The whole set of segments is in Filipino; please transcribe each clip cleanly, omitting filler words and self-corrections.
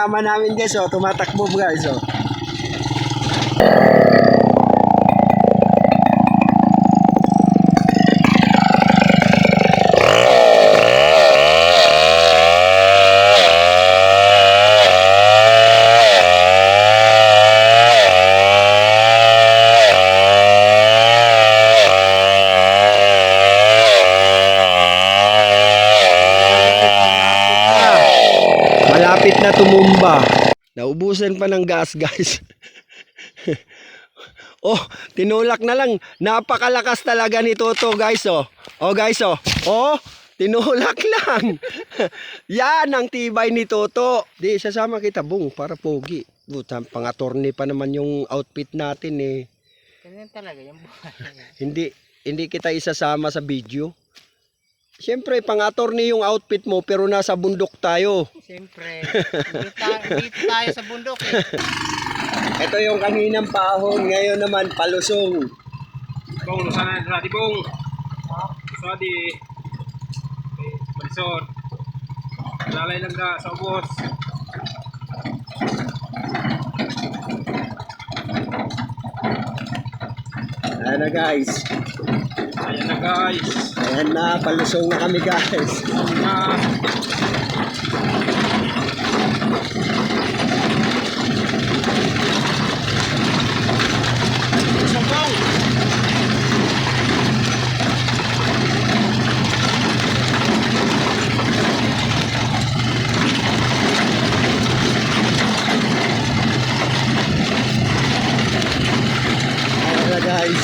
Tama namin guys, oh, tumatakbo guys, oh. Malapit na tumumba. Naubusan pa ng gas guys. Oh, tinulak na lang. Napakalakas talaga ni Toto guys, oh. Oh guys, oh. Oh, tinulak lang. Yan ang tibay ni Toto. Di, sasama kita bung para pogi. Buta, pang-attorney pa naman yung outfit natin eh. Ganyan talaga yung buhay. Hindi kita isasama sa video. Siyempre, pang-attorney yung outfit mo pero nasa bundok tayo. Siyempre, dito tayo sa bundok eh. Ito yung kaninang pahon, ngayon naman palusong. Bong, sana di bong. Sana di Marisol. Lalay lang ka sa ubos. Ayan na guys. Ayan na guys. Ayan na, palusong na kami guys. Na. Sombong. Ayan na guys.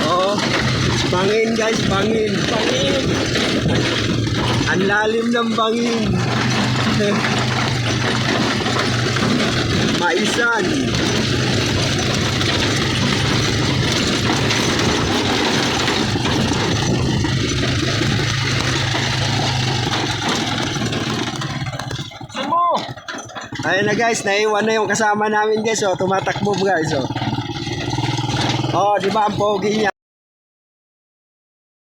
Oh, bangin guys, bangin. Bangin. Ang lalim ng bangin. Maisan. Saan mo? Ayun na guys, naiwan na yung kasama namin guys, oh. Tumatakbo guys, oh. Oh, di ba ang pogi niya?